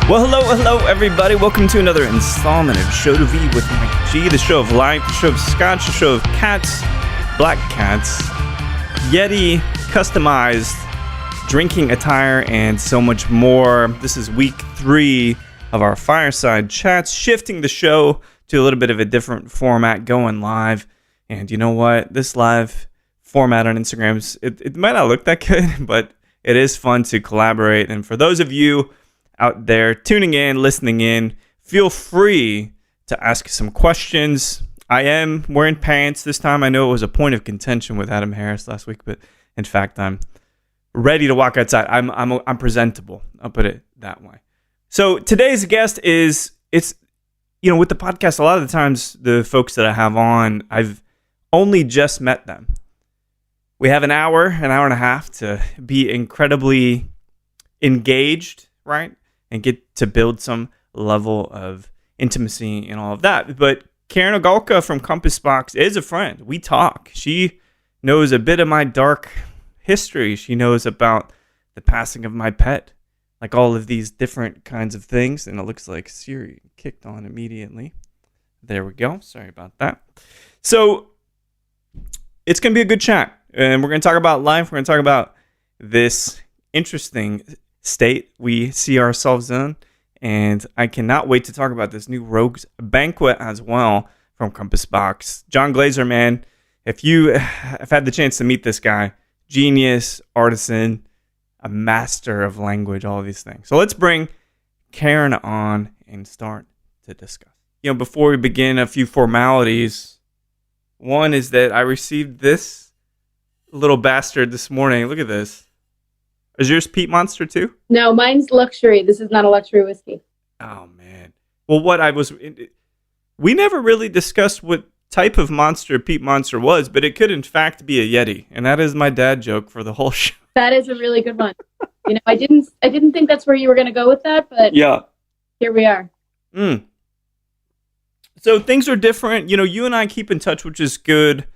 Well, hello, everybody. Welcome to another installment of Show to V with Mike G, the show of life, the show of scotch, the show of cats, black cats, Yeti, customized drinking attire, and so much more. This is week 3 of our Fireside chats, shifting the show to a little bit of a different format, going live. And you know what? This live format on Instagram, it might not look that good, but it is fun to collaborate. And for those of you out there tuning in, listening in, feel free to ask some questions. I am wearing pants this time. I know it was a point of contention with Adam Harris last week, but in fact, I'm ready to walk outside. I'm presentable. I'll put it that way. So today's guest is, with the podcast, a lot of the times the folks that I have on, I've only just met them. We have an hour and a half to be incredibly engaged, right? And get to build some level of intimacy and all of that. But Kerrin Egalka from Compass Box is a friend. We talk. She knows a bit of my dark history. She knows about the passing of my pet, like all of these different kinds of things. And it looks like Siri kicked on immediately. There we go. Sorry about that. So it's going to be a good chat. And we're going to talk about life. We're going to talk about this interesting state we see ourselves in, and I cannot wait to talk about this new Rogues Banquet as well from Compass Box. John Glazer, man, if you have had the chance to meet this guy, genius, artisan, a master of language, all of these things. So let's bring Kerrin on and start to discuss. Before we begin, a few formalities. One is that I received this little bastard this morning. Look at this. Is yours Peat Monster too? No, mine's luxury. This is not a luxury whiskey. Oh, man. Well, we never really discussed what type of monster Peat Monster was, but it could in fact be a Yeti. And that is my dad joke for the whole show. That is a really good one. I didn't think that's where you were going to go with that, but yeah, here we are. So things are different. You and I keep in touch, which is good.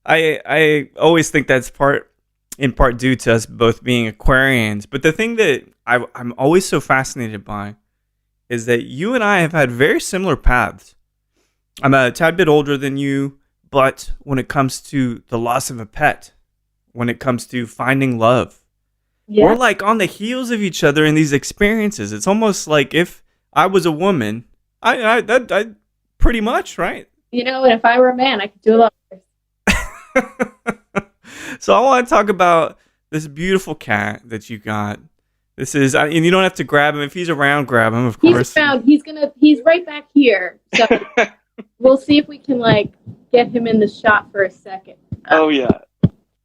I always think that's in part due to us both being Aquarians. But the thing that I'm always so fascinated by is that you and I have had very similar paths. I'm a tad bit older than you, but when it comes to the loss of a pet, when it comes to finding love, we're like on the heels of each other in these experiences. It's almost like if I was a woman, I pretty much, right? And if I were a man, I could do a lot worse. So I want to talk about this beautiful cat that you got. This is, and you don't have to grab him. If he's around, grab him, of course. He's around. He's right back here. So we'll see if we can get him in the shot for a second. Oh, yeah.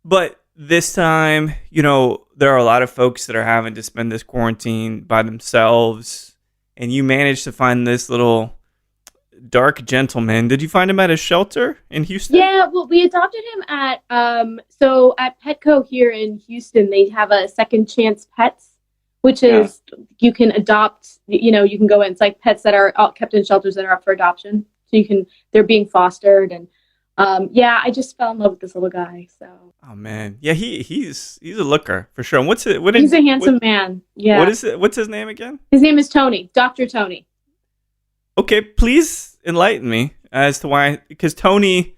But this time, there are a lot of folks that are having to spend this quarantine by themselves. And you managed to find this little dark gentleman. Did you find him at a shelter in Houston? Yeah, well, we adopted him at at Petco here in Houston. They have a second chance pets, which is you can adopt. You can go in. It's like pets that are kept in shelters that are up for adoption. So they're being fostered, and I just fell in love with this little guy. So. Oh man, yeah, he's a looker for sure. And he's a handsome man. Yeah. What's his name again? His name is Tony, Dr. Tony. Okay, please enlighten me as to why, because Tony,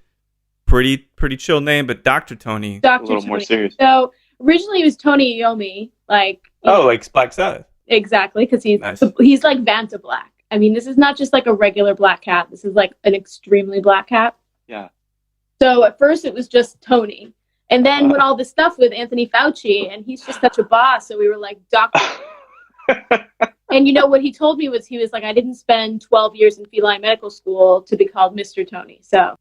pretty chill name, but Dr. Tony, a little more serious. So originally it was Tony Iommi, like Black Sabbath. Exactly, because he's like Vanta Black. I mean, this is not just like a regular black cat. This is like an extremely black cat. Yeah. So at first it was just Tony, and then when all this stuff with Anthony Fauci, and he's just such a boss, so we were like Dr. And what he told me was, he was like, I didn't spend 12 years in feline medical school to be called Mr. Tony. So.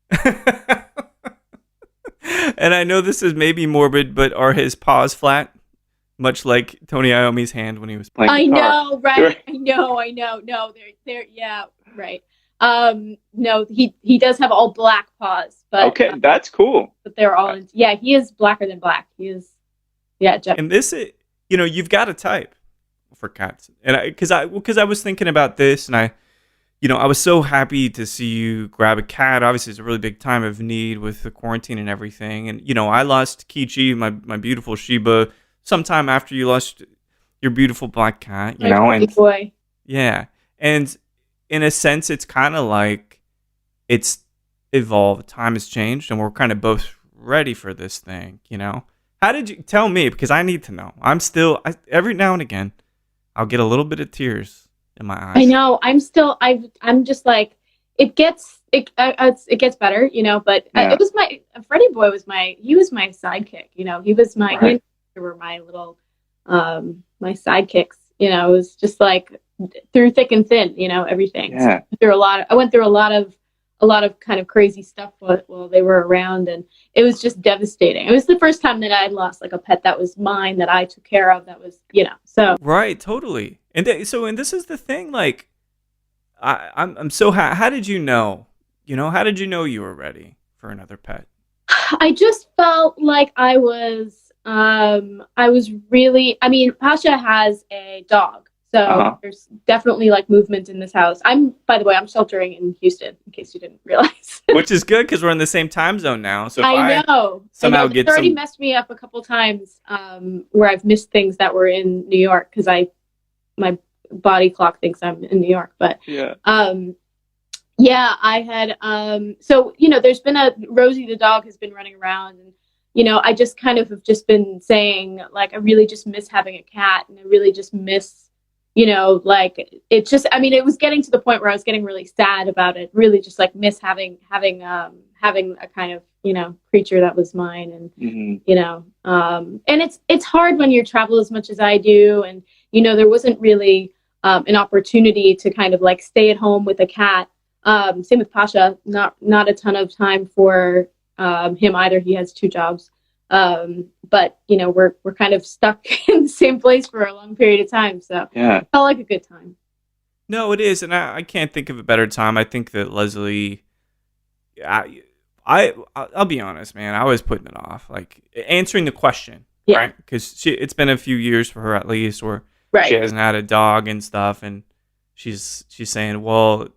And I know this is maybe morbid, but are his paws flat? much like Tony Iommi's hand when he was playing I guitar. know, right? I know. No, they're yeah, right. No, he does have all black paws, but Okay, that's cool. but they're all yeah. He is blacker than black. He is Jeff. And this, you've got a type for cats, and because I was thinking about this, and I was so happy to see you grab a cat. Obviously, it's a really big time of need with the quarantine and everything. And, I lost Kichi, my beautiful Shiba, sometime after you lost your beautiful black cat, and boy. Yeah. And in a sense, it's kind of like it's evolved. Time has changed, and we're kind of both ready for this thing, How did you tell me? Because I need to know. I'm still, every now and again, I'll get a little bit of tears in my eyes. I know. I'm just like, it gets better, but it was Freddie boy was my sidekick, he was he were my little, my sidekicks, it was just like through thick and thin, everything. Yeah. So I went through a lot of kind of crazy stuff while they were around, and it was just devastating. It was the first time that I lost like a pet that was mine, that I took care of, that was, so. Right, totally. And and this is the thing, like, I'm so how did you know? How did you know you were ready for another pet? I just felt like I was really, Pasha has a dog. So there's definitely like movement in this house. By the way, I'm sheltering in Houston, in case you didn't realize. Which is good because we're in the same time zone now. So I know. Somehow it's already messed me up a couple times where I've missed things that were in New York because my body clock thinks I'm in New York. But I had so there's been Rosie the dog has been running around, and I just kind of have just been saying like I really just miss having a cat, and I really just miss. Like it just, it was getting to the point where I was getting really sad about it. Really just like miss having a kind of, creature that was mine. And, and it's hard when you travel as much as I do. And, there wasn't really an opportunity to kind of like stay at home with a cat. Same with Pasha, not a ton of time for him either. He has 2 jobs. But we're kind of stuck in the same place for a long period of time, so yeah, it felt like a good time. No, it is, and I can't think of a better time. I think that Leslie, I'll be honest, man, I was putting it off, like answering the question, right? Because it's been a few years for her at least, where she hasn't had a dog and stuff, and she's saying, well,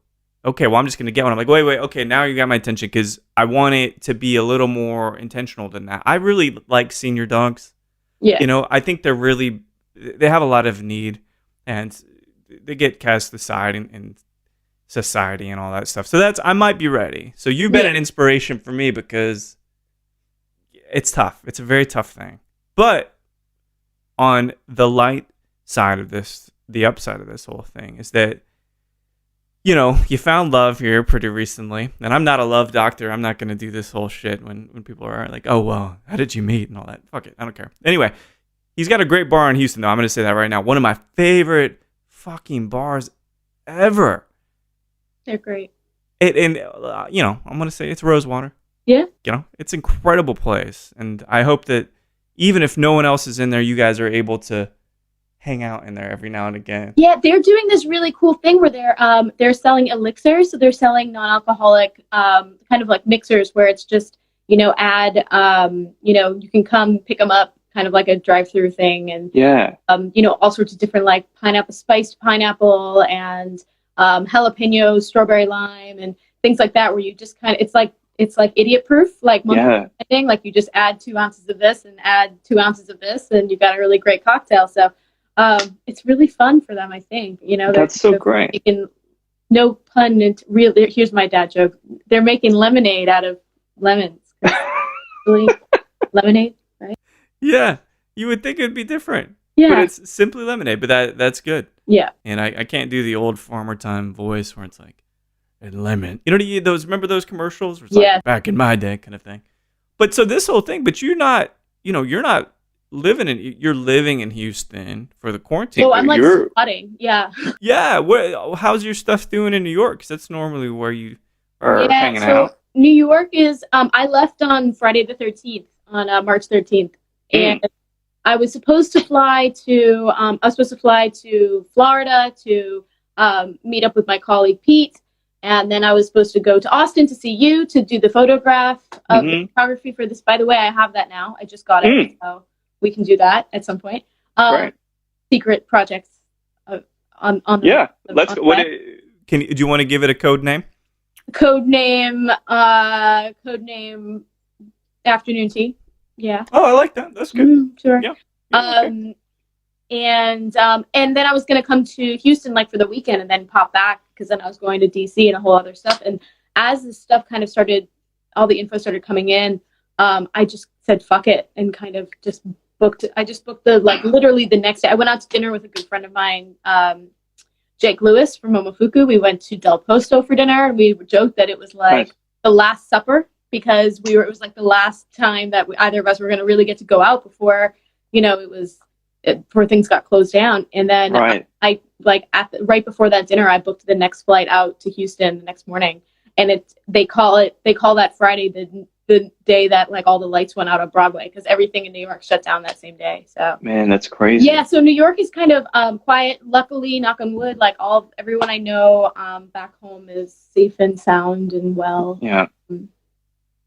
okay, well, I'm just going to get one. I'm like, wait, okay, now you got my attention because I want it to be a little more intentional than that. I really like senior dogs. Yeah. I think they have a lot of need, and they get cast aside in society and all that stuff. So I might be ready. So you've been an inspiration for me because it's tough. It's a very tough thing. But on the light side of this, the upside of this whole thing is that you found love here pretty recently, and I'm not a love doctor. I'm not going to do this whole shit when people are like, oh, well, how did you meet and all that. Fuck it. I don't care. Anyway, he's got a great bar in Houston, though. I'm going to say that right now. One of my favorite fucking bars ever. They're great. I'm going to say it's Rosewater. Yeah. It's an incredible place, and I hope that even if no one else is in there, you guys are able to hang out in there every now and again. Yeah, they're doing this really cool thing where they're selling elixirs. So they're selling non-alcoholic kind of like mixers where it's just you can come pick them up, kind of like a drive-through thing, and all sorts of different like spiced pineapple and jalapeno, strawberry lime, and things like that. Where you just kind of it's like idiot proof, like monkey thing. Like you just add 2 ounces of this and add 2 ounces of this, and you've got a really great cocktail. So. It's really fun for them, I think. That's so great. Making, no pun, here's my dad joke. They're making lemonade out of lemons. Really, lemonade, right? Yeah, you would think it'd be different. Yeah, but it's simply lemonade. But that's good. Yeah, and I can't do the old Farmer Time voice where it's like, and lemon. Remember those commercials? Where it's like, back in my day, kind of thing. But so this whole thing, but you're not living in Houston for the quarantine. Oh, I'm like squatting. Yeah. Yeah. How's your stuff doing in New York? Because that's normally where you are hanging out. New York is. I left on Friday the 13th, on March 13th, and I was supposed to fly to Florida to meet up with my colleague Pete, and then I was supposed to go to Austin to see you to do the photograph of the photography for this. By the way, I have that now. I just got it, so we can do that at some point. Right. Secret projects on the yeah. the, Let's. on the What? web. Do you want to give it a code name? Code name afternoon tea. Yeah. Oh, I like that. That's good. Sure. Yeah. And then I was gonna come to Houston like for the weekend and then pop back because then I was going to DC and a whole other stuff. And as this stuff kind of started, all the info started coming in, I just said fuck it and kind of just booked. I just booked literally the next day. I went out to dinner with a good friend of mine, Jake Lewis from Momofuku. We went to Del Posto for dinner, and we joked that it was like the Last Supper because it was like the last time that either of us were going to really get to go out before, before things got closed down. And then I right before that dinner, I booked the next flight out to Houston the next morning, and they call that Friday the day that like all the lights went out on Broadway because everything in New York shut down that same day. So Man, that's crazy. yeah, so New York is kind of quiet. Luckily, knock on wood, like everyone I know back home is safe and sound and well. Yeah.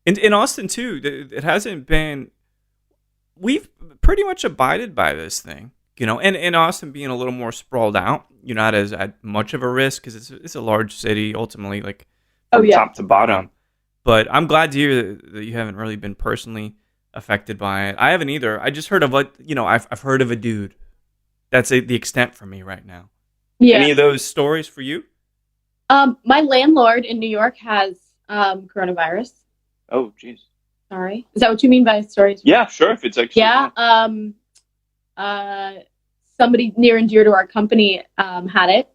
In Austin too, it hasn't been. We've pretty much abided by this thing, and in Austin being a little more sprawled out, you're not as at much of a risk because it's a large city ultimately, like from top to bottom. But I'm glad to hear that you haven't really been personally affected by it. I haven't either. I just heard of I've heard of a dude. That's the extent for me right now. Yeah. Any of those stories for you? My landlord in New York has coronavirus. Oh, jeez. Sorry. Is that what you mean by stories? Yeah, sure. If it's actually. Yeah. Somebody near and dear to our company had it.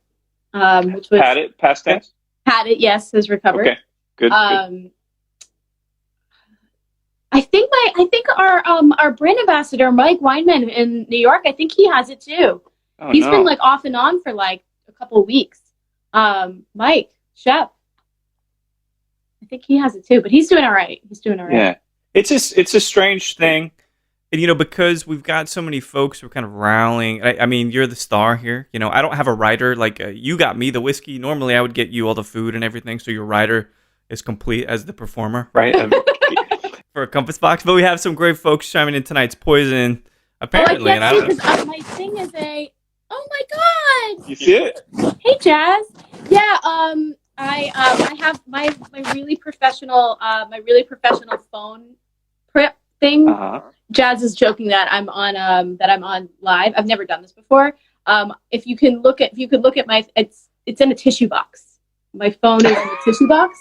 Which was Had it? Past tense? Had it, yes, has recovered. Okay. Good. Good. I think our brand ambassador Mike Weinman in New York, I think he has it too. Oh, He's been like off and on for like a couple of weeks. Mike Shep, I think he has it too, but he's doing all right. Yeah. It's a strange thing, and because we've got so many folks who are kind of rallying. I mean, you're the star here. I don't have a writer like you got me the whiskey. Normally, I would get you all the food and everything, so your writer is complete as the performer, right? For a Compass Box, but we have some great folks chiming in tonight's Poison, apparently. Oh, I can't see because my thing is oh my god! You see it? Hey, Jazz. Yeah. I have my really professional phone prep thing. Uh-huh. Jazz is joking that I'm on live. I've never done this before. If you could look at my it's in a tissue box. My phone is in a tissue box.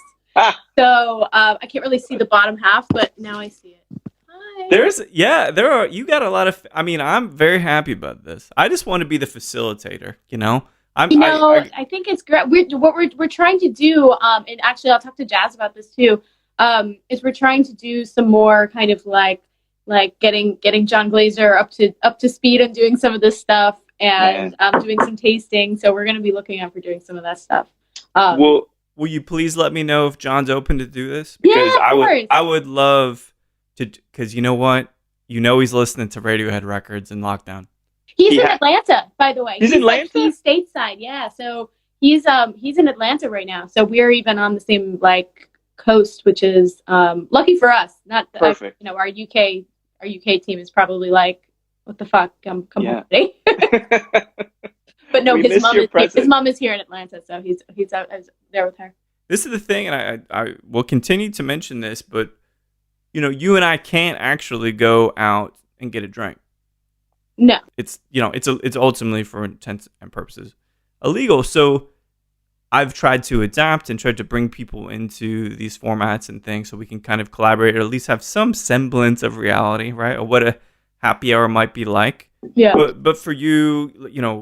So I can't really see the bottom half, but now I see it. Hi. You got a lot of. I mean, I'm very happy about this. I just want to be the facilitator. I think it's great. We're trying to do, and actually I'll talk to Jazz about this too. Is we're trying to do some more kind of like getting John Glazer up to speed and doing some of this stuff and doing some tasting. So we're going to be looking out for doing some of that stuff. Will you please let me know if John's open to do this? Because of course. I would love to, because you know what? He's listening to Radiohead records in lockdown. He's in Atlanta, by the way. He's in Atlanta? He's stateside, yeah. So he's in Atlanta right now. So we're even on the same coast, which is lucky for us. Not perfect. Our UK team is probably like, what the fuck? Come home today. But no, his mom is here in Atlanta, so he's out there with her. This is the thing, and I will continue to mention this, but you and I can't actually go out and get a drink. No, it's it's ultimately for intents and purposes illegal. So I've tried to adapt and tried to bring people into these formats and things so we can kind of collaborate or at least have some semblance of reality, right? Or what a happy hour might be like. Yeah. But for you,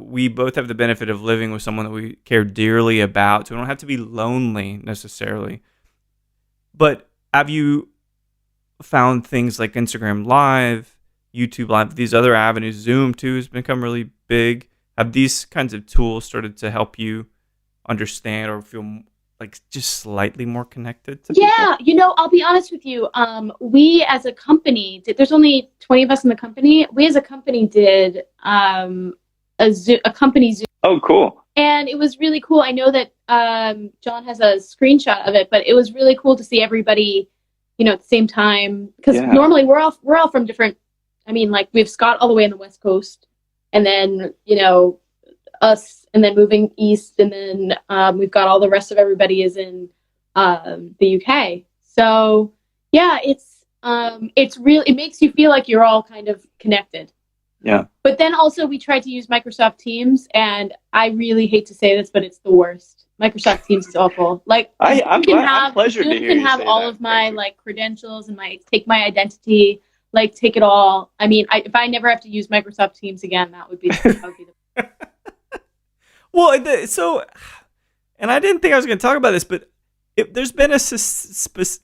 we both have the benefit of living with someone that we care dearly about, so we don't have to be lonely necessarily. But have you found things like Instagram Live, YouTube Live, these other avenues, Zoom too has become really big? Have these kinds of tools started to help you understand or feel like just slightly more connected to Yeah, I'll be honest with you. We as a company there's only 20 of us in the company. We as a company did a company Zoom. Oh, cool. And it was really cool. I know that John has a screenshot of it, but it was really cool to see everybody, at the same time. Because normally we're all from different. I mean, like we have Scott all the way on the West Coast, and then us, and then moving east, and then we've got all the rest of everybody is in the UK. So yeah, it's really, it makes you feel like you're all kind of connected. Yeah. But then also we tried to use Microsoft Teams, and I really hate to say this, but it's the worst. Microsoft Teams is awful. Like I'm pleasured to hear you you have say all that. of my like credentials and take my identity, like take it all. I mean, if I never have to use Microsoft Teams again, that would be the Well, and I didn't think I was going to talk about this, but there's been a suspicious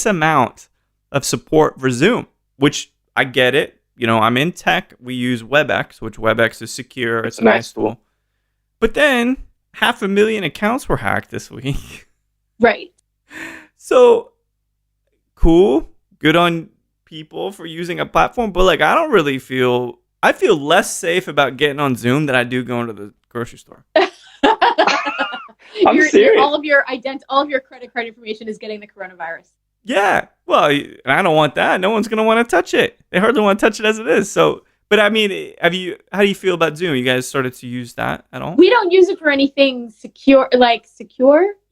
amount of support for Zoom, which I get it. I'm in tech. We use WebEx, which WebEx is secure. It's a nice tool. But then 500,000 accounts were hacked this week. Right. So cool. Good on people for using a platform. But like, I feel less safe about getting on Zoom than I do going to the grocery store. I'm serious. All of your credit card information is getting the coronavirus. Yeah, well, I don't want that. No one's gonna want to touch it. They hardly want to touch it as it is. So, but I mean, how do you feel about Zoom? You guys started to use that at all? We don't use it for anything secure. You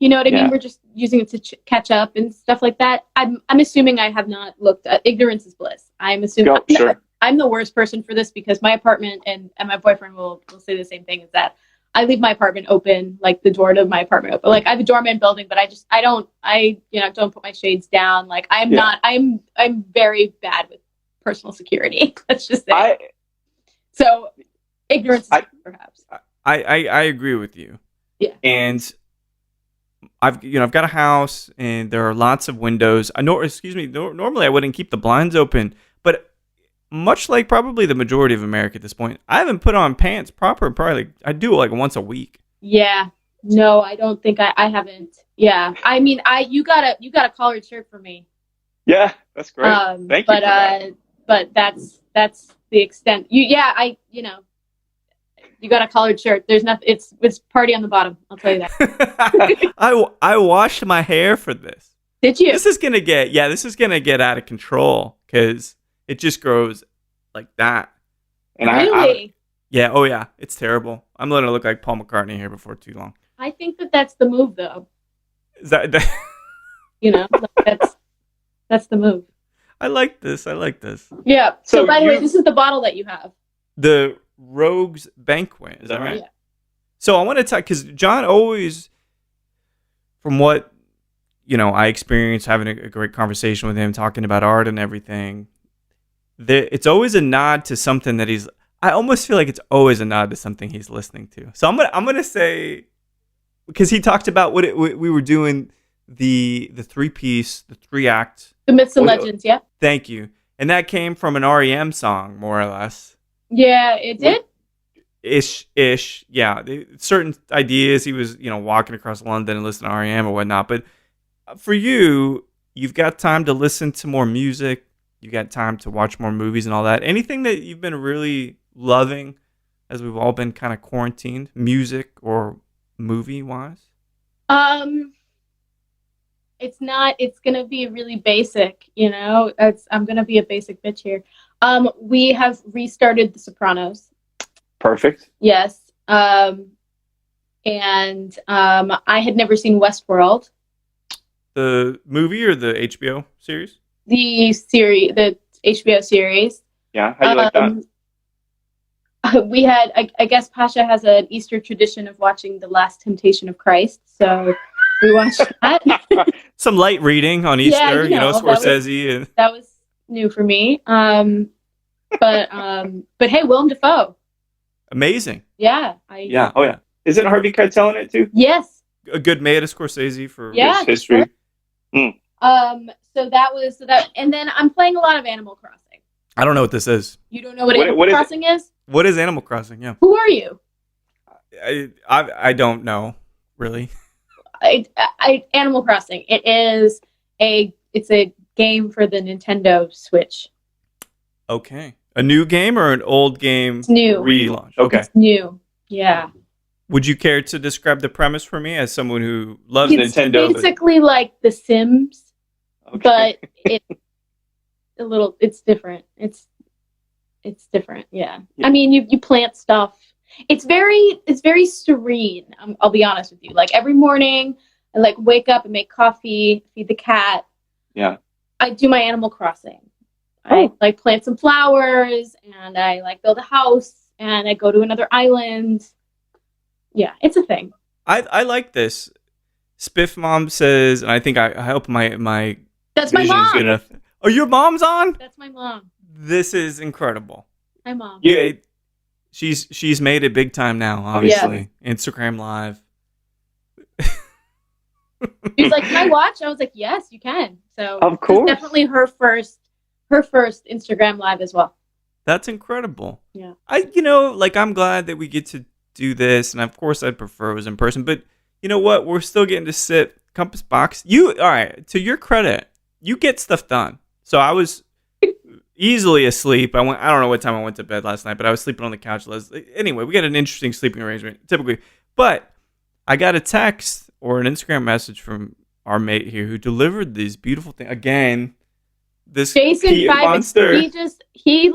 know what I mean? We're just using it to catch up and stuff like that. I'm assuming I have not looked at. Ignorance is bliss. I'm assuming. Sure. I'm the worst person for this because my apartment and my boyfriend will say the same thing. Is that I leave my apartment open, like the door to my apartment open. Like I have a doorman building, but I don't put my shades down. Like I'm very bad with personal security. Let's just say. So ignorance, perhaps. I agree with you. Yeah. And I've got a house and there are lots of windows. Normally I wouldn't keep the blinds open, but much like probably the majority of America at this point, I haven't put on pants proper. Probably I do like once a week. Yeah. No, I don't think I haven't. Yeah. I mean, you got a collared shirt for me. Yeah, that's great. Thank you. For that. But that's the extent. You got a collared shirt. There's nothing. It's party on the bottom. I'll tell you that. I washed my hair for this. Did you? This is gonna get out of control because it just grows like that. And really? Oh yeah, it's terrible. I'm gonna look like Paul McCartney here before too long. I think that's the move, though. Is that? That's the move. I like this. Yeah. So by the way, this is the bottle that you have. The Rogue's Banquet. Is that right? Yeah. So I want to talk because John always, from what I experienced having a great conversation with him, talking about art and everything. It's always a nod to something that he's. I almost feel like it's always a nod to something he's listening to. So I'm gonna say, because he talked about we were doing the 3-piece, the 3-act, the Myths and Legends. Yeah. Thank you, and that came from an REM song, more or less. Yeah, it did. Ish. Yeah, certain ideas. He was walking across London and listening to REM or whatnot. But for you've got time to listen to more music. You got time to watch more movies and all that. Anything that you've been really loving as we've all been kind of quarantined, music or movie wise? It's going to be really basic, I'm going to be a basic bitch here. We have restarted The Sopranos. Perfect. Yes. And I had never seen Westworld. The movie or the HBO series? The series, the HBO series. Yeah, how do you like that? We had, I guess Pasha has an Easter tradition of watching The Last Temptation of Christ, so we watched that. Some light reading on Easter, Scorsese. That was new for me. But hey, Willem Dafoe. Amazing. Yeah. Oh yeah. Isn't Harvey Keitel in it too? Yes. A good mate of Scorsese for his history. Sure. So that was that, and then I'm playing a lot of Animal Crossing. I don't know what this is. You don't know what Animal Crossing is? What is Animal Crossing? Yeah. Who are you? I don't know, really. Animal Crossing. It's a game for the Nintendo Switch. Okay. A new game or an old game? It's new. Relaunch. Okay. It's new. Yeah. Would you care to describe the premise for me as someone who loves Nintendo? It's basically like The Sims, but it's different. It's different. Yeah. I mean, you plant stuff. It's very serene. I'll be honest with you. Like every morning, I like wake up and make coffee, feed the cat. Yeah. I do my Animal Crossing. I like plant some flowers and I like build a house and I go to another island. Yeah, it's a thing. I like this. Spiff Mom says, and I think I hope my that's my mom. Good enough. Oh, your mom's on? That's my mom. This is incredible. My mom. Yeah, she's made it big time now. Obviously, Instagram Live. She's like, "Can I watch?" I was like, "Yes, you can." So of course, definitely her first Instagram Live as well. That's incredible. Yeah. I'm glad that we get to do this, and of course, I'd prefer it was in person. But you know what? We're still getting to sit. Compass Box. All right. To your credit, you get stuff done. So I was easily asleep. I don't know what time I went to bed last night, but I was sleeping on the couch. Anyway, we got an interesting sleeping arrangement typically. But I got a text or an Instagram message from our mate here who delivered these beautiful things. Again, this Jason monster. He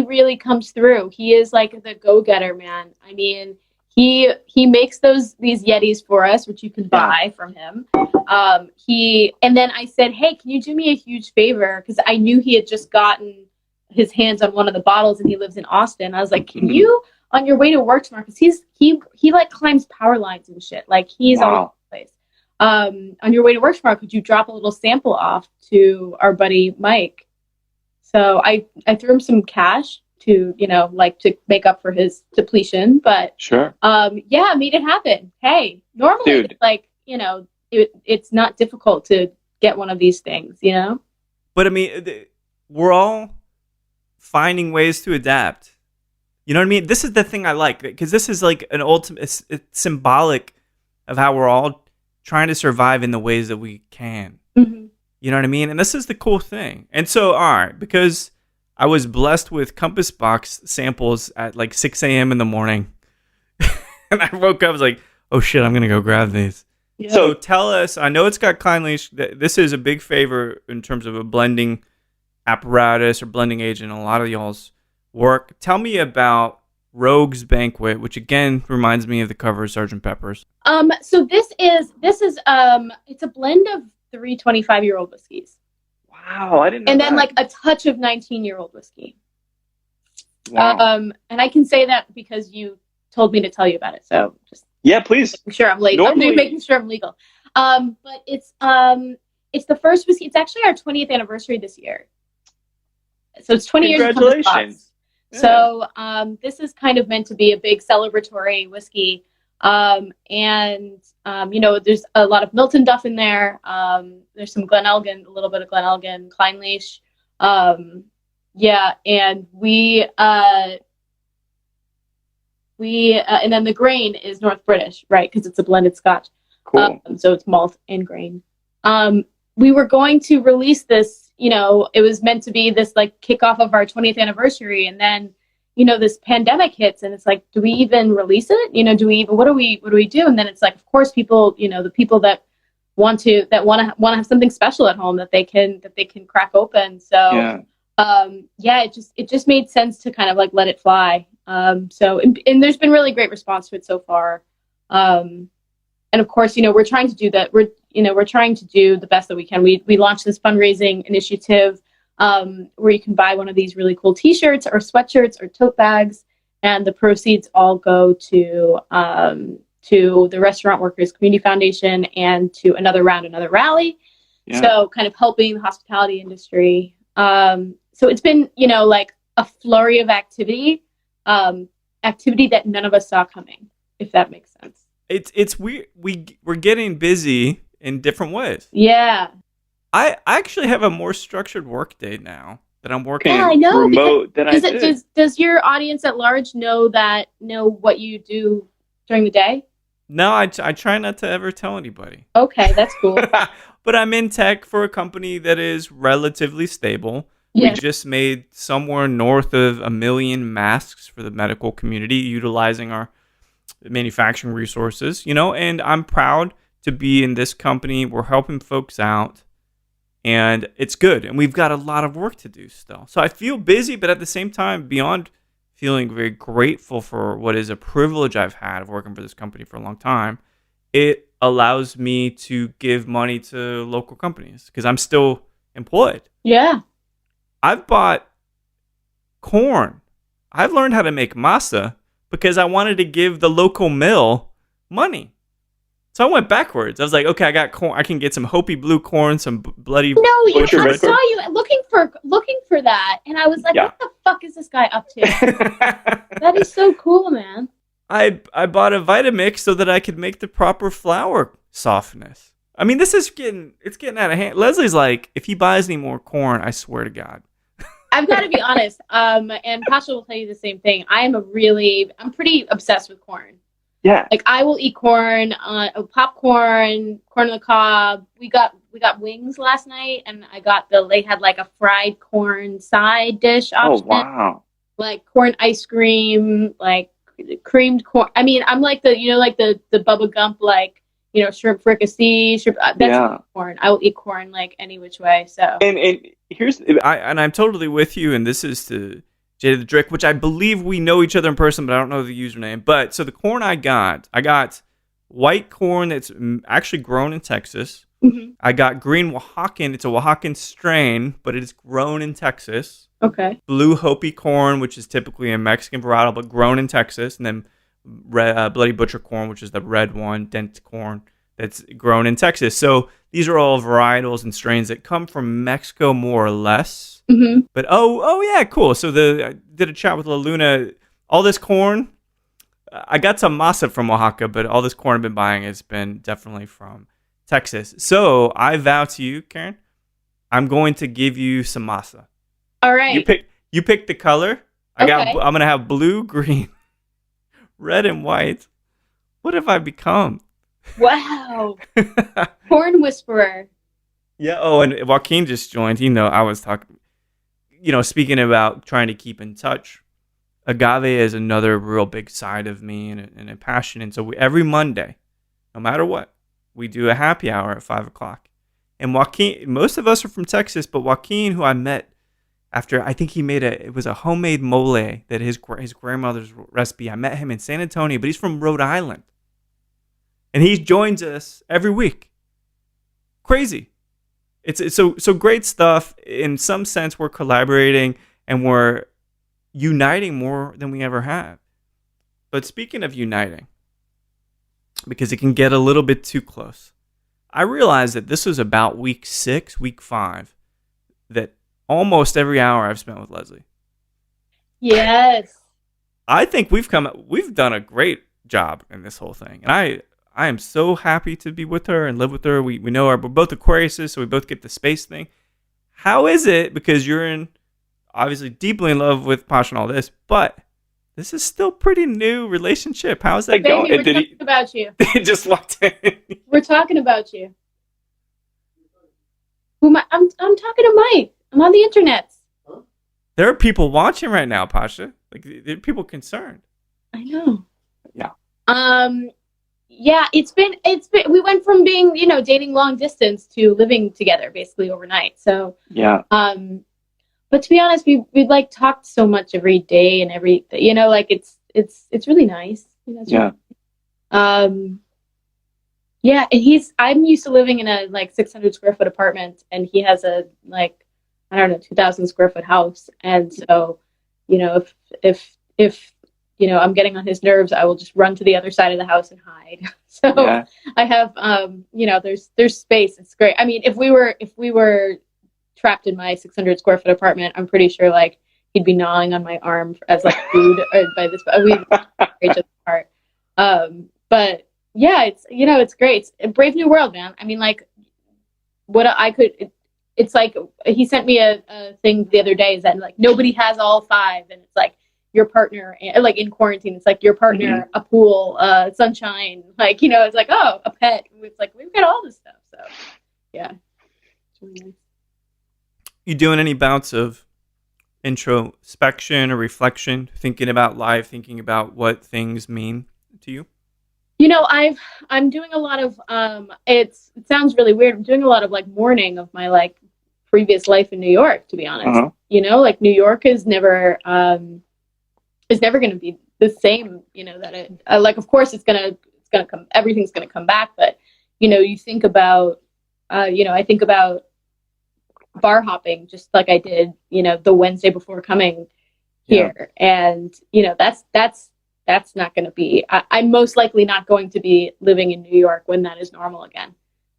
really comes through. He is like the go-getter, man. I mean, he makes these Yetis for us, which you can buy from him. And then I said, "Hey, can you do me a huge favor?" Because I knew he had just gotten his hands on one of the bottles, and he lives in Austin. I was like, "Can you, on your way to work tomorrow?" Because he like climbs power lines and shit. Like he's all over the place. On your way to work tomorrow, could you drop a little sample off to our buddy Mike? So I threw him some cash to to make up for his depletion, but sure. Made it happen. Hey, normally it's like it's not difficult to get one of these things, But I mean, we're all finding ways to adapt. You know what I mean? This is the thing I like, because this is like an ultimate. It's symbolic of how we're all trying to survive in the ways that we can. Mm-hmm. You know what I mean? And this is the cool thing. And so, all right, because I was blessed with Compass Box samples at like 6 a.m. in the morning. And I woke up, I was like, oh shit, I'm going to go grab these. Yeah. So tell us, I know it's got Klein Leash. This is a big favor in terms of a blending apparatus or blending agent in a lot of y'all's work. Tell me about Rogue's Banquet, which again reminds me of the cover of Sgt. Pepper's. So this is it's a blend of 3 25-year-old whiskeys. Wow, I didn't know. And then like a touch of 19-year-old whiskey. Wow. And I can say that because you told me to tell you about it. So just please. Making sure I'm legal. I'm making sure I'm legal. But it's the first whiskey. It's actually our 20th anniversary this year. So it's 20 years. Congratulations. Yeah. So this is kind of meant to be a big celebratory whiskey. There's a lot of Milton Duff in there. There's some Glenelgan, a little bit of Glenelgan, Klein Leash. And and then the grain is North British, right? Because it's a blended Scotch. Cool. So it's malt and grain. We were going to release this, it was meant to be this like kickoff of our 20th anniversary. And then, this pandemic hits and it's like, do we even release it? What do we do? And then it's like, of course, people, the people that want to have something special at home that they can crack open. So, it just made sense to kind of like let it fly. And there's been really great response to it so far. And of course, we're trying to do that. We're trying to do the best that we can. We launched this fundraising initiative where you can buy one of these really cool t-shirts or sweatshirts or tote bags, and the proceeds all go to the Restaurant Workers Community Foundation and to Another Rally. Yeah. So kind of helping the hospitality industry. So it's been, like a flurry of activity that none of us saw coming, if that makes sense. It's weird. We're getting busy in different ways. Yeah. I actually have a more structured work day now that I'm working remote than I did. Does your audience at large know what you do during the day? No, I try not to ever tell anybody. Okay, that's cool. But I'm in tech for a company that is relatively stable. Yes. We just made somewhere north of 1 million masks for the medical community utilizing our manufacturing resources, and I'm proud to be in this company. We're helping folks out, and it's good. And we've got a lot of work to do still. So I feel busy, but at the same time, beyond feeling very grateful for what is a privilege I've had of working for this company for a long time, it allows me to give money to local companies because I'm still employed. Yeah. I've bought corn. I've learned how to make masa because I wanted to give the local mill money. So I went backwards. I was like, okay, I got corn. I can get some Hopi blue corn, some bloody. No, I Butcher saw you looking for that, and I was like, Yeah. what the fuck is this guy up to? That is so cool, man. I bought a Vitamix so that I could make the proper flour softness. I mean, it's getting out of hand. Leslie's like, if he buys any more corn, I swear to God. I've got to be honest, and Pasha will tell you the same thing. I'm pretty obsessed with corn. Yeah. Like, I will eat corn, popcorn, corn on the cob. We got wings last night, and they had like a fried corn side dish option. Oh, wow. Like corn ice cream, like creamed corn. I mean, I'm like the Bubba Gump, like, shrimp fricassee, that's corn. I will eat corn like any which way. So And here's I'm totally with you, and this is to Jada the Drick, which I believe we know each other in person, but I don't know the username. But so the corn I got white corn that's actually grown in Texas. Mm-hmm. I got green Oaxacan. It's a Oaxacan strain, but it is grown in Texas. Okay. Blue Hopi corn, which is typically a Mexican varietal, but grown in Texas. And then Bloody Butcher corn, which is the red one, dent corn, that's grown in Texas. So these are all varietals and strains that come from Mexico more or less. Mm-hmm. But oh yeah, cool. So I did a chat with La Luna. All this corn, I got some masa from Oaxaca, but all this corn I've been buying has been definitely from Texas. So I vow to you, Kerrin, I'm going to give you some masa. All right. You pick the color. Okay. I'm gonna have blue, green, red, and white. What have I become? Wow. Corn whisperer. Yeah. Oh, and Joaquin just joined. I was talking. Speaking about trying to keep in touch. Agave is another real big side of me and a passion. And so every Monday, no matter what, we do a happy hour at 5:00. And Joaquin, most of us are from Texas, but Joaquin, who I met after, I think he made it was a homemade mole that his grandmother's recipe. I met him in San Antonio, but he's from Rhode Island. And he joins us every week. Crazy. It's so great stuff. In some sense, we're collaborating and we're uniting more than we ever have. But speaking of uniting, because it can get a little bit too close, I realized that this was about week 6, week 5, that almost every hour I've spent with Leslie. Yes. I think we've done a great job in this whole thing. And I am so happy to be with her and live with her. We know we're both Aquariuses, so we both get the space thing. How is it? Because you're obviously deeply in love with Pasha and all this, but this is still pretty new relationship. How's that Baby, going? we're talking about you. He just walked in. We're talking about you. Who am I? I'm talking to Mike. I'm on the internet. There are people watching right now, Pasha. Like, there are people concerned. I know. Yeah. Yeah, it's been we went from being, dating long distance to living together basically overnight. So, Yeah. but to be honest, we like talked so much every day and like it's really nice. Yeah. Yeah, and I'm used to living in a like 600 square foot apartment, and he has a like, I don't know, 2,000 square foot house. And so, if I'm getting on his nerves, I will just run to the other side of the house and hide. So Yeah. I have, there's space. It's great. I mean, if we were trapped in my 600 square foot apartment, I'm pretty sure like he'd be gnawing on my arm as like food or by this, we each other apart. But yeah, it's great. It's a brave new world, man. I mean, like it's like he sent me a thing the other day is that like nobody has all 5, and it's like your partner, like in quarantine, it's like your partner, a pool, sunshine, like, you know, it's like, oh, a pet. It's like, we've got all this stuff. So yeah, it's really nice. You doing any bouts of introspection or reflection, thinking about life, thinking about what things mean to you? You know, I'm doing a lot of it sounds really weird. I'm doing a lot of like mourning of my like previous life in New York, to be honest. You know, like New York is never going to be the same, you know, that it like, of course it's going to come, everything's going to come back, but you know, you think about you know, I think about bar hopping just like I did, you know, the Wednesday before coming here. And you know, that's not going to be, I'm most likely not going to be living in New York when that is normal again.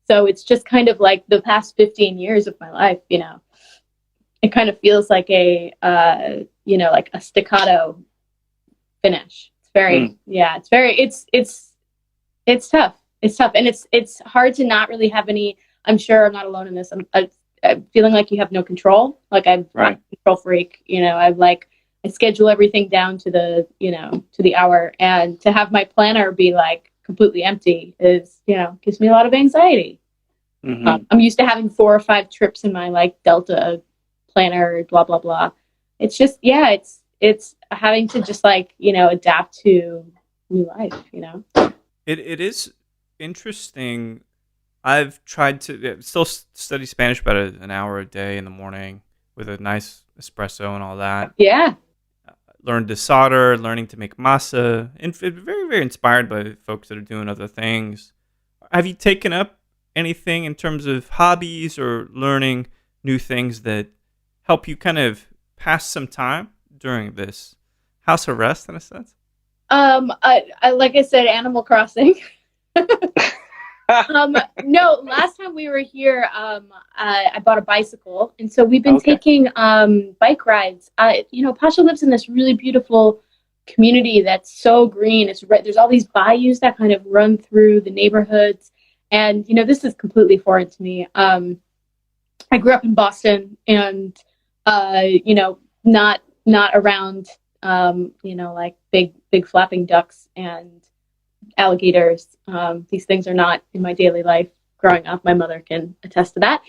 So it's just kind of like the past 15 years of my life, you know, it kind of feels like a, you know, like a staccato finish. It's very, it's very, it's tough. It's tough. And it's hard to not really have any, I'm sure I'm not alone in this. I'm feeling like you have no control. Like I'm a control freak, you know, I schedule everything down to the, you know, to the hour, and to have my planner be like completely empty is, you know, gives me a lot of anxiety. I'm used to having 4 or 5 trips in my like Delta planner, blah, blah, blah. It's just, it's having to just like, you know, adapt to new life, you know? It is interesting. I've tried to still study Spanish about an hour a day in the morning with a nice espresso and all that. Yeah. Learned to solder, learning to make masa, and very, very inspired by folks that are doing other things. Have you taken up anything in terms of hobbies or learning new things that help you kind of pass some time during this house arrest, in a sense? I like I said, Animal Crossing. No, last time we were here, I bought a bicycle, and so we've been taking bike rides. You know, Pasha lives in this really beautiful community that's so green. It's there's all these bayous that kind of run through the neighborhoods, and you know, this is completely foreign to me. I grew up in Boston, and you know, not around you know, like big flapping ducks and alligators. These things are not in my daily life growing up. My mother can attest to that.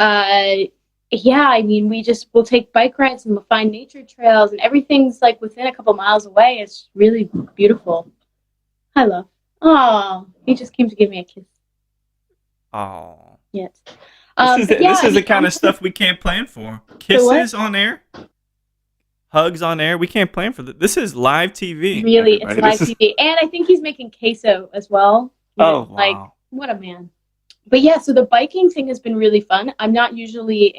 I mean, we'll take bike rides and we'll find nature trails, and everything's like within a couple miles away. It's really beautiful. Hi, love. Oh, he just came to give me a kiss. Oh, yes. This is the kind of stuff we can't plan for. Kisses on air. Hugs on air. We can't plan for that. This is live TV. Really, everybody. It's live TV. And I think he's making queso as well. Wow. Like, what a man. But yeah, so the biking thing has been really fun. I'm not usually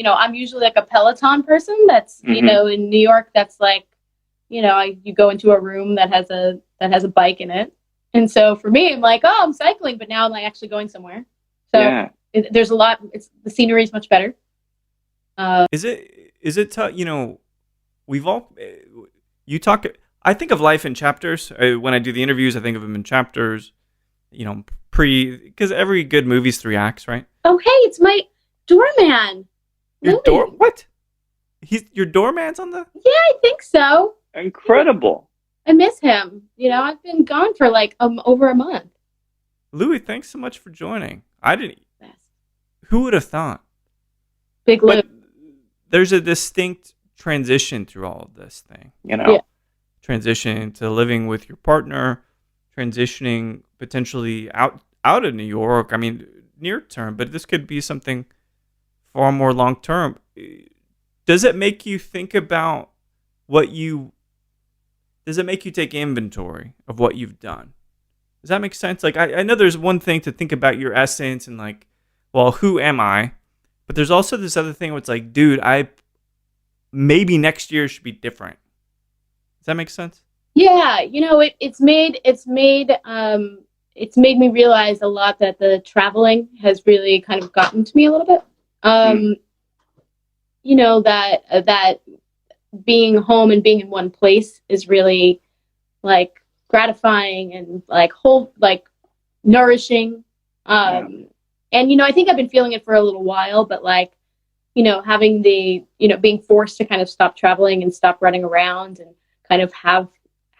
I'm usually like a Peloton person that's, you know, in New York, that's like, you know, you go into a room that has a bike in it. And so for me, I'm like, oh, I'm cycling, but now I'm like actually going somewhere. So there's a lot, the scenery is much better. Is it tough, you know, I think of life in chapters. When I do the interviews, I think of them in chapters, you know, because every good movie's 3 acts, right? Oh, hey, it's my doorman. What? Your doorman's on the? Yeah, I think so. Incredible. I miss him. You know, I've been gone for like over a month. Louis, thanks so much for joining. I didn't. Who would have thought? Big Lou. There's a distinct transition through all of this thing, you know, transition to living with your partner, transitioning potentially out of New York. I mean, near term, but this could be something far more long term. Does it make you think about does it make you take inventory of what you've done? Does that make sense? Like, I know there's one thing to think about your essence and like, well, who am I? But there's also this other thing where it's like, dude, maybe next year should be different. Does that make sense? Yeah, you know, it's made me realize a lot that the traveling has really kind of gotten to me a little bit. You know, that being home and being in one place is really like gratifying and like nourishing. And you know, I think I've been feeling it for a little while, but like having the, being forced to kind of stop traveling and stop running around and kind of have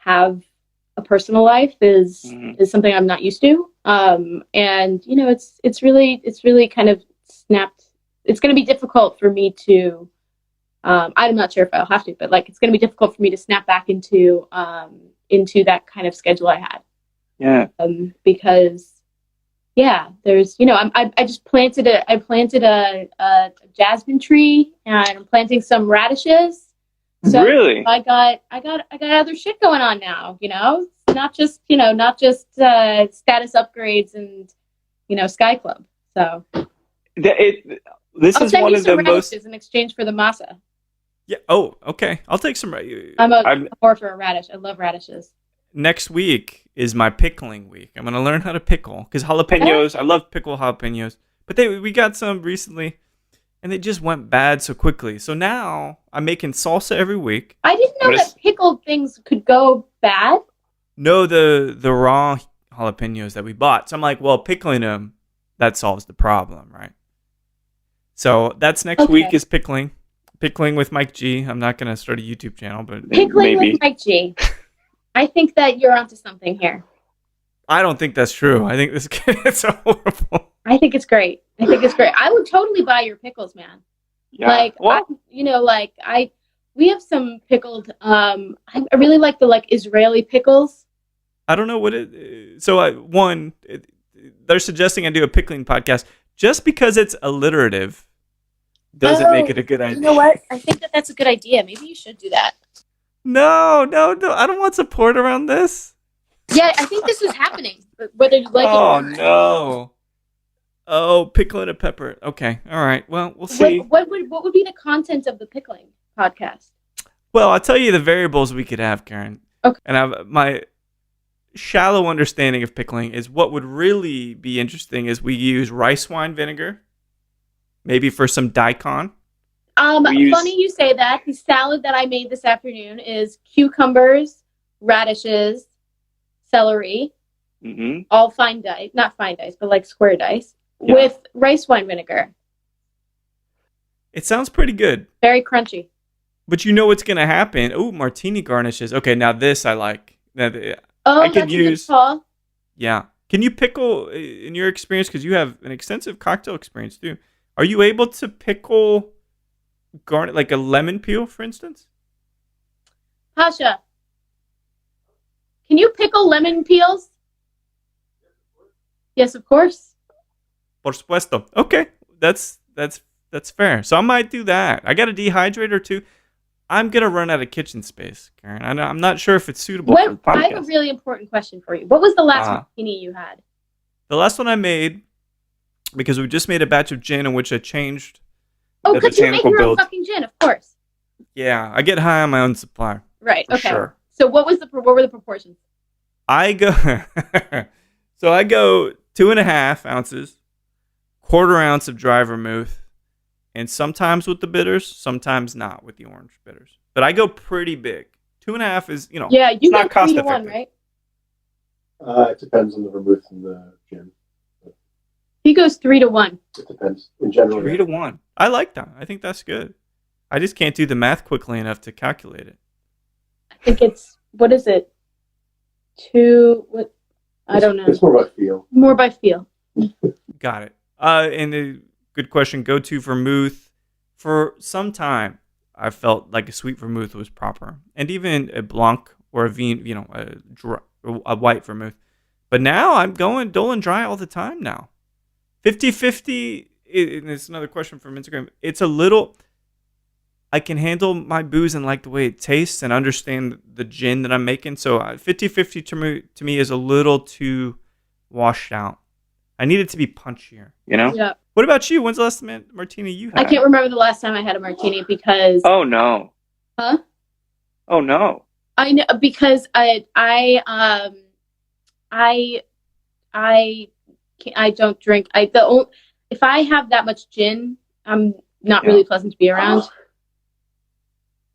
a personal life is something I'm not used to. And it's really kind of snapped. It's going to be difficult for me to. I'm not sure if I'll have to, but like it's going to be difficult for me to snap back into that kind of schedule I had. Yeah. Because there's I just planted a jasmine tree, and I'm planting some radishes. So really? I got other shit going on now, not just status upgrades and Sky Club. So this I'll is send one you of some the radishes most. in exchange for the masa. Yeah. Oh, okay. I'll take some. I'm a whore for a radish. I love radishes. Next week is my pickling week. I'm gonna learn how to pickle because jalapenos. I love pickle jalapenos, but we got some recently, and they just went bad so quickly. So now I'm making salsa every week. I didn't know that pickled things could go bad. No, the raw jalapenos that we bought. So I'm like, well, pickling them, that solves the problem, right? So that's next week is pickling. Pickling with Mike G. I'm not going to start a YouTube channel, but pickling with Mike G. I think that you're onto something here. I don't think that's true. I think this is horrible. I think it's great. I would totally buy your pickles, man. Yeah. We have some pickled. I really like the Israeli pickles. I don't know what it is. So they're suggesting I do a pickling podcast just because it's alliterative. Doesn't make it a good idea. You know what? I think that's a good idea. Maybe you should do that. No. I don't want support around this. Yeah, I think this is happening. Whether you like it or not. Oh, no. Oh, pickling a pepper. Okay. All right. Well, we'll see. What would be the content of the pickling podcast? Well, I'll tell you the variables we could have, Kerrin. Okay. And my shallow understanding of pickling is what would really be interesting is we use rice wine vinegar. Maybe for some daikon. Funny you say that. The salad that I made this afternoon is cucumbers, radishes, celery, all fine dice, not fine dice, but like square dice, with rice wine vinegar. It sounds pretty good. Very crunchy. But you know what's going to happen. Oh, martini garnishes. Okay, now this I like. I could use. Call. Yeah. Can you pickle in your experience? Because you have an extensive cocktail experience too. Are you able to pickle garnet like a lemon peel, for instance? Pasha, can you pickle lemon peels? Yes, of course. Por supuesto. Okay, that's fair. So I might do that. I got a dehydrator too. I'm gonna run out of kitchen space, Kerrin. I'm not sure if it's suitable for the podcast. I have a really important question for you. What was the last martini you had? The last one I made. Because we just made a batch of gin in which I changed the because you make your own fucking gin, of course. Yeah, I get high on my own supply. Right. Okay. Sure. So what were the proportions? I go 2.5 ounces, 1/4 ounce of dry vermouth, and sometimes with the bitters, sometimes not with the orange bitters. But I go pretty big. 2.5 is yeah, you not cost effective, right? It depends on the vermouth and the gin. He goes 3-1. It depends. In general, 3-1. I like that. I think that's good. I just can't do the math quickly enough to calculate it. I think it's what is it? 2. What? I don't know. It's more by feel. More by feel. Got it. And a good question. Go to vermouth. For some time, I felt like a sweet vermouth was proper, and even a blanc or a vin, a white vermouth. But now I'm going dull and dry all the time now. 50-50, and it's another question from Instagram. It's a little, I can handle my booze and like the way it tastes and understand the gin that I'm making. So 50-50 to me is a little too washed out. I need it to be punchier. Yeah. What about you? When's the last martini you had? I can't remember the last time I had a martini because. Oh no. Huh? Oh no. I know because I don't drink. If I have that much gin, I'm not really pleasant to be around.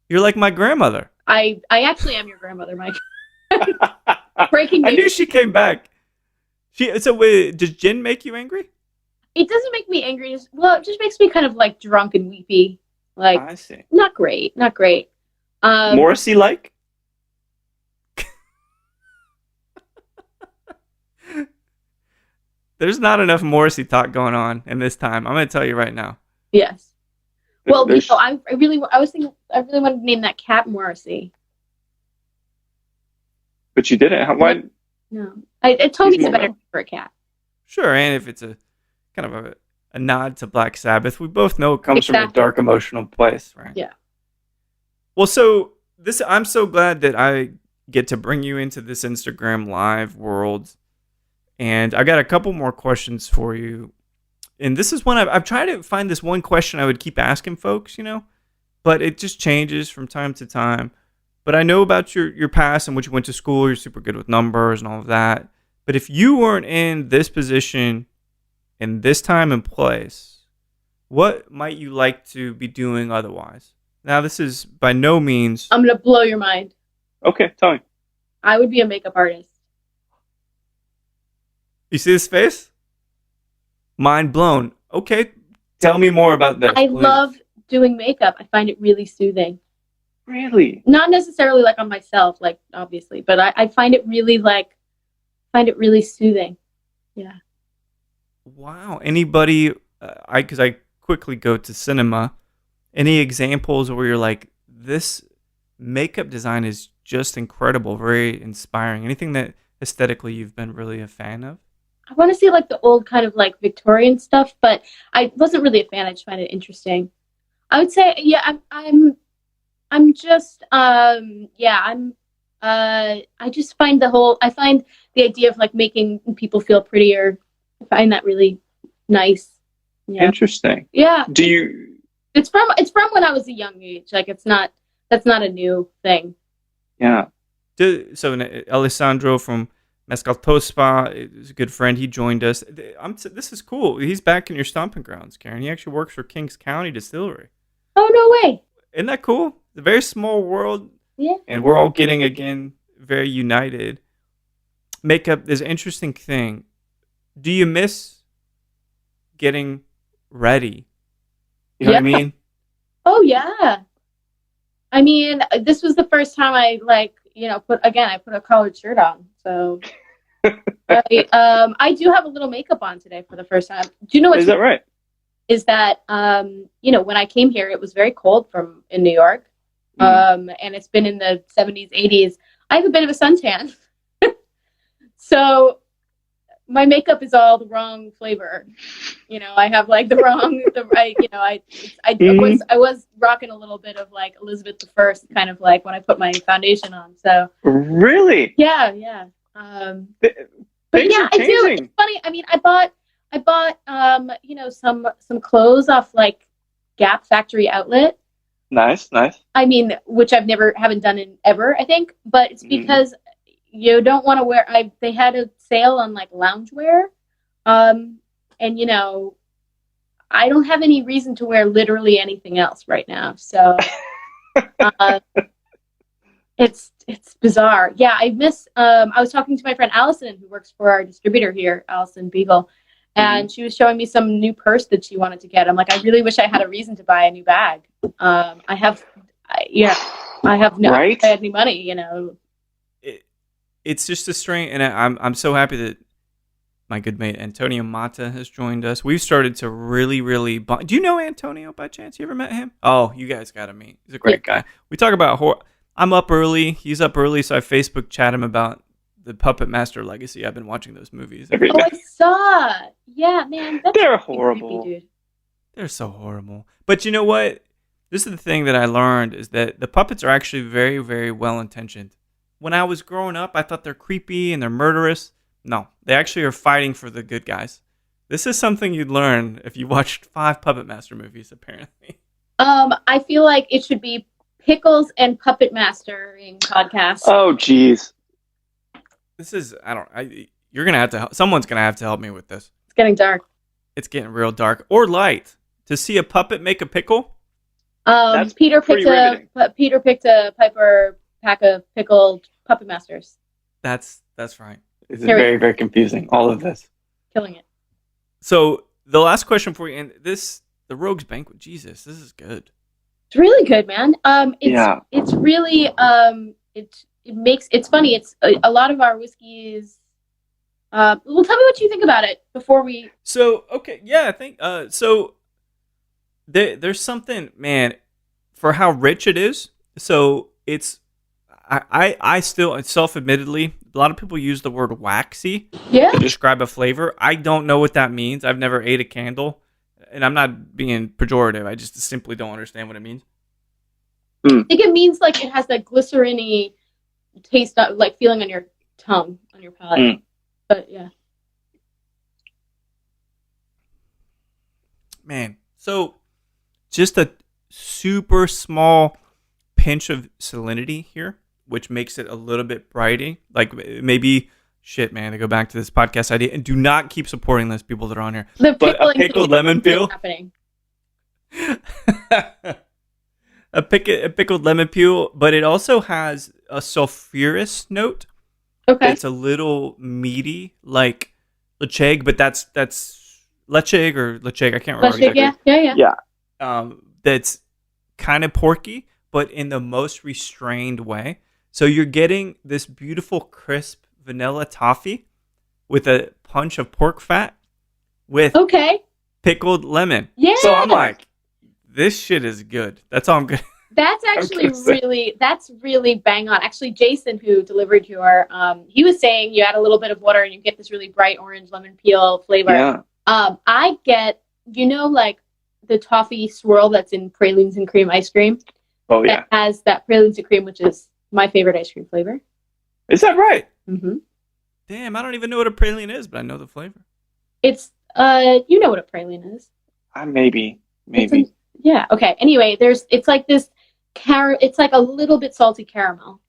You're like my grandmother. I actually am your grandmother, Mike. Breaking news. I knew she came back. Does gin make you angry? It doesn't make me angry. It just makes me kind of like drunk and weepy. Like, I see. not great. Morrissey like? There's not enough Morrissey talk going on in this time. I'm going to tell you right now. Yes. Well, There's- I really wanted to name that cat Morrissey. But you didn't. Why? No, Toby's He's a more better mellow. name for a cat. Sure, and if it's a kind of a nod to Black Sabbath, we both know it comes from a Exactly. dark emotional place, right? Yeah. Well, so I'm so glad that I get to bring you into this Instagram live world. And I got a couple more questions for you. And this is one I've tried to find this one question I would keep asking folks, but it just changes from time to time. But I know about your past and what you went to school. You're super good with numbers and all of that. But if you weren't in this position in this time and place, what might you like to be doing otherwise? Now, this is by no means... I'm gonna blow your mind. Okay, tell me. I would be a makeup artist. You see this face? Mind blown. Okay, tell me more about this. I please. love doing makeup. I find it really soothing. Really? Not necessarily like on myself, like obviously, but I find it really soothing. Yeah. Wow. Anybody? Because I quickly go to cinema. Any examples where you're like, this makeup design is just incredible, very inspiring? Anything that aesthetically you've been really a fan of? I want to see like the old kind of like Victorian stuff, but I wasn't really a fan. I just find it interesting. I would say, yeah, I'm just, I just find I find the idea of like making people feel prettier. I find that really nice. Yeah. Interesting. Yeah. Do you? It's from when I was a young age. Like that's not a new thing. Yeah. So Alessandro from Mescal Tospa is a good friend. He joined us. This is cool. He's back in your stomping grounds, Kerrin. He actually works for Kings County Distillery. Oh, no way. Isn't that cool? It's a very small world. Yeah. And we're all getting, again, very united. Makeup is an interesting thing. Do you miss getting ready? You know what I mean? Oh, yeah. I mean, this was the first time I put a collared shirt on. So I do have a little makeup on today for the first time. Do you know what? Is that right? Is that when I came here, it was very cold in New York, and it's been in the 70s, 80s. I have a bit of a suntan, so my makeup is all the wrong flavor. I have like I was rocking a little bit of like Elizabeth I, kind of like when I put my foundation on. So Really? yeah. But Things yeah, are I do. changing. It's funny. I mean, I bought some clothes off like Gap Factory Outlet. Nice. I mean, which haven't done in ever, I think, but it's because you don't want to wear. They had a sale on like loungewear, and I don't have any reason to wear literally anything else right now. So it's bizarre. Yeah, I miss. I was talking to my friend Allison, who works for our distributor here, Allison Beagle, and she was showing me some new purse that she wanted to get. I'm like, I really wish I had a reason to buy a new bag. I have no Right? I had any money. It's just a strange, and I'm so happy that my good mate Antonio Mata has joined us. We've started to really, really do you know Antonio by chance? You ever met him? Oh, you guys got to meet. He's a great guy. We talk about horror. I'm up early. He's up early, so I Facebook chat him about the Puppet Master Legacy. I've been watching those movies. Every Oh, day. I saw. Yeah, man, that's They're creepy, horrible. dude. They're so horrible. But you know what? This is the thing that I learned is that the puppets are actually very, very well intentioned. When I was growing up, I thought they're creepy and they're murderous. No, they actually are fighting for the good guys. This is something you'd learn if you watched 5 Puppet Master movies, apparently. I feel like it should be Pickles and Puppet Mastering podcast. Oh, geez. This is, you're going to have to, someone's going to have to help me with this. It's getting dark. It's getting real dark. Or light. To see a puppet make a pickle? That's Peter pretty picked a Piper pack of pickled Puppet Masters. That's right. This is Here we very, very confusing, all of this. Killing it. So the last question for you, and the Rogue's Banquet. Jesus, this is good. It's really good, man. Yeah. It's really it's funny. It's a lot of our whiskeys. Well, tell me what you think about it before we. So okay, yeah, I think so. There's something, man, for how rich it is. So it's I still, self-admittedly, a lot of people use the word waxy Yeah. to describe a flavor. I don't know what that means. I've never ate a candle, and I'm not being pejorative. I just simply don't understand what it means. I think it means like it has that glycerin-y taste, like feeling on your tongue, on your palate. But yeah. Man, so just a super small pinch of salinity here, which makes it a little bit brighty. Like maybe, shit, man, to go back to this podcast idea, and do not keep supporting those people that are on here. The But a pickling pickled lemon peel? happening. a pickled lemon peel, but it also has a sulfurous note. Okay. It's a little meaty, like leche, but that's leche or leche. I can't remember. Yeah. That's kind of porky, but in the most restrained way. So you're getting this beautiful, crisp vanilla toffee with a punch of pork fat with Okay. pickled lemon. Yeah. So I'm like, this shit is good. That's all I'm good. That's actually Okay, so- really bang on. Actually, Jason, who delivered your, he was saying you add a little bit of water and you get this really bright orange lemon peel flavor. Yeah. I get, like the toffee swirl that's in pralines and cream ice cream. Oh yeah. That has that pralines and cream, which is my favorite ice cream flavor. Is that right? Mm-hmm. Damn, I don't even know what a praline is, but I know the flavor. It's, you know what a praline is. Maybe. Yeah. Okay. Anyway, it's like this it's like a little bit salty caramel.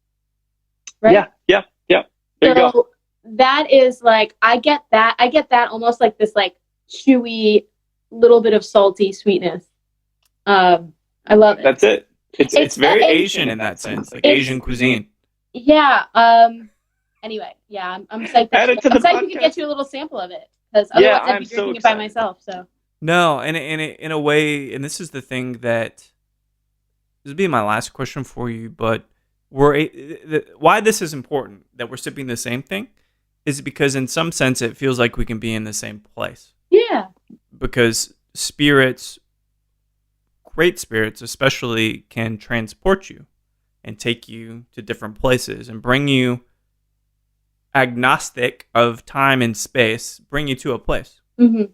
Right? Yeah. There you go. So that is like, I get that almost like this like chewy little bit of salty sweetness. I love it. That's it. It's very Asian in that sense, like Asian cuisine. Yeah. Anyway, yeah, I'm psyched. Add it to I'm the psyched we could podcast. get you a little sample of it, because otherwise I'd I'm be so drinking it by excited. myself. So No, and in a way, and this is the thing that this will be my last question for you, but why this is important that we're sipping the same thing is because in some sense it feels like we can be in the same place. yeah, Because spirits, great spirits especially, can transport you and take you to different places and bring you, agnostic of time and space, bring you to a place. mm-hmm.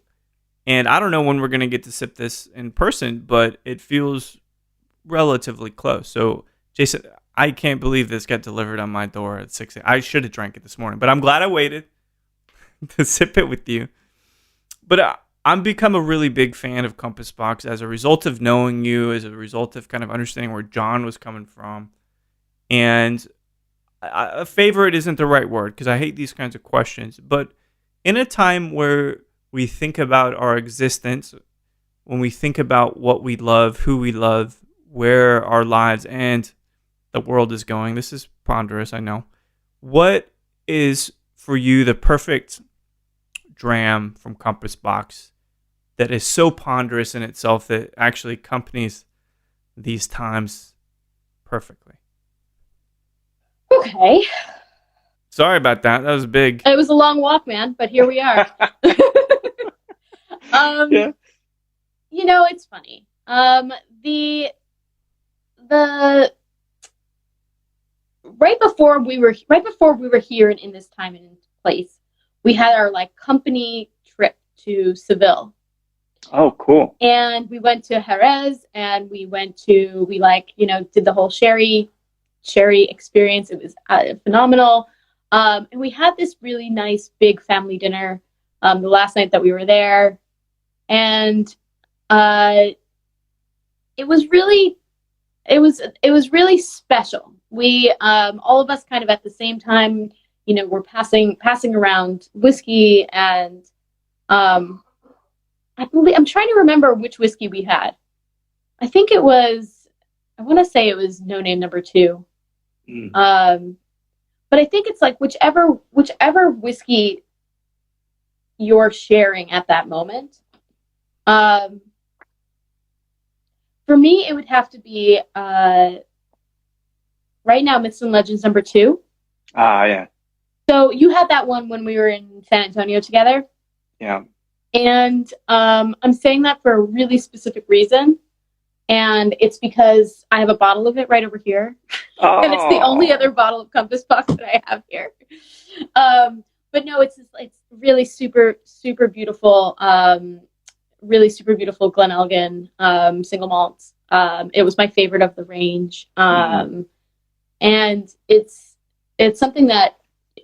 And I don't know when we're going to get to sip this in person, but it feels relatively close. So, Jason, I can't believe this got delivered on my door at 6 a.m. I should have drank it this morning, but I'm glad I waited to sip it with you. But I'm become a really big fan of Compass Box as a result of knowing you, as a result of kind of understanding where John was coming from. And a favorite isn't the right word because I hate these kinds of questions. But in a time where we think about our existence, when we think about what we love, who we love, where our lives and the world is going, this is ponderous, I know. What is for you the perfect dram from Compass Box that is so ponderous in itself that actually accompanies these times perfectly? Okay. Sorry about that. That was big. It was a long walk, man, but here we are. Yeah. It's funny. The right before we were here in this time and place, we had our like company trip to Seville. Oh, cool. And we went to Jerez, and we did the whole sherry experience. It was phenomenal. And we had this really nice big family dinner the last night that we were there. And it was really special. We all of us kind of at the same time, we're passing around whiskey, and I'm trying to remember which whiskey we had. I want to say it was No Name number 2. But I think it's like whichever whiskey you're sharing at that moment, For me, it would have to be right now, Myths and Legends #2. Yeah. So you had that one when we were in San Antonio together. Yeah. And I'm saying that for a really specific reason. And it's because I have a bottle of it right over here. Oh. And it's the only other bottle of Compass Box that I have here. But no, it's really super, super beautiful. Really super beautiful Glen Elgin single malts. It was my favorite of the range. And it's something that,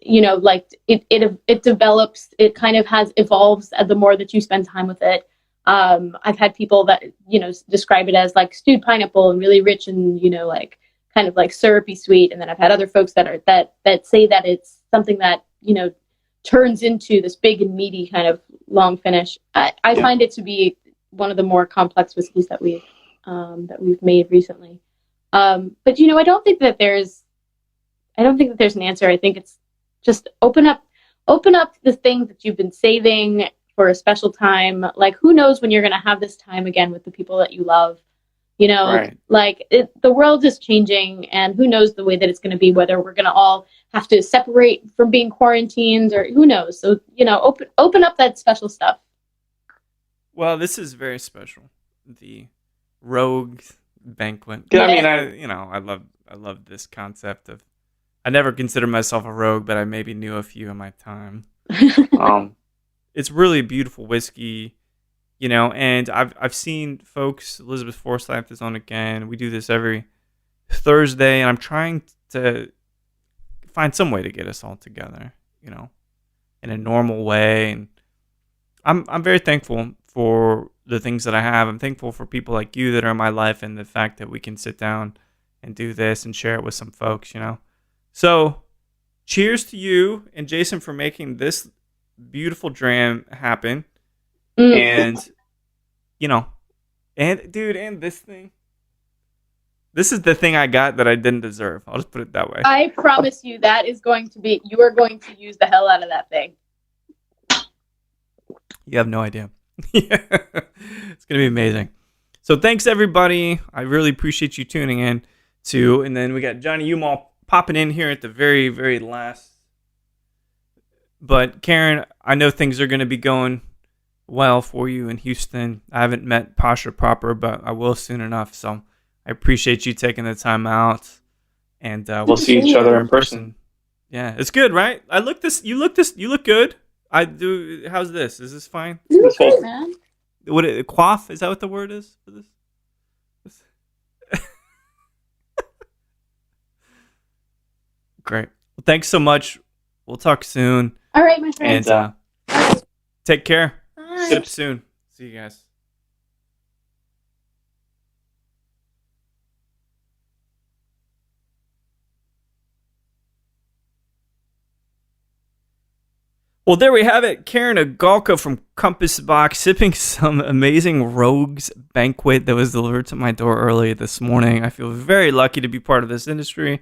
like it develops, it kind of evolves the more that you spend time with it. I've had people that, describe it as like stewed pineapple and really rich and, like kind of like syrupy sweet. And then I've had other folks that say that it's something that, turns into this big and meaty kind of long finish. I find it to be one of the more complex whiskeys that we've made recently. But I don't think that there's an answer. I think it's just open up the things that you've been saving for a special time. Like, who knows when you're going to have this time again with the people that you love. Right. Like the world is changing, and who knows the way that it's going to be, whether we're going to all have to separate from being quarantined, or who knows. So, open up that special stuff. Well, this is very special. The Rogue Banquet. Yeah, I love this concept of. I never considered myself a rogue, but I maybe knew a few in my time. It's really beautiful whiskey, and I've seen folks. Elizabeth Forsyth is on again. We do this every Thursday, and I'm trying to find some way to get us all together, in a normal way. And I'm very thankful for the things that I have. I'm thankful for people like you that are in my life, and the fact that we can sit down and do this and share it with some folks, So, cheers to you and Jason for making this beautiful dram happen. And, and this thing. This is the thing I got that I didn't deserve. I'll just put it that way. I promise you you are going to use the hell out of that thing. You have no idea. It's going to be amazing. So thanks, everybody. I really appreciate you tuning in too. And then we got Johnny Umall popping in here at the very, very last. But Kerrin, I know things are going to be going well for you in Houston. I haven't met Pasha proper, but I will soon enough. So I appreciate you taking the time out. And we'll see each other in person. Yeah, it's good, right? You look good. I do. How's this? Is this fine? You look great, man. Quaff? Is that what the word is for this? Great. Well, thanks so much. We'll talk soon. All right, my friend. And take care. Bye. Sip soon. See you guys. Well, there we have it. Kerrin Egalka from Compass Box sipping some amazing Rogues Banquet that was delivered to my door early this morning. I feel very lucky to be part of this industry,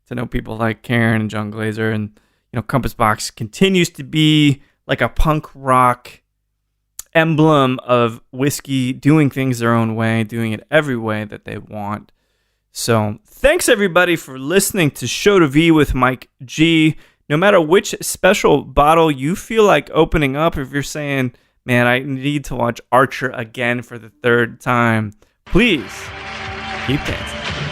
to know people like Kerrin and John Glazer. And, Compass Box continues to be like a punk rock emblem of whiskey, doing things their own way, doing it every way that they want. So thanks, everybody, for listening to Show to V with Mike G. No matter which special bottle you feel like opening up, if you're saying, man, I need to watch Archer again for the third time, please keep dancing.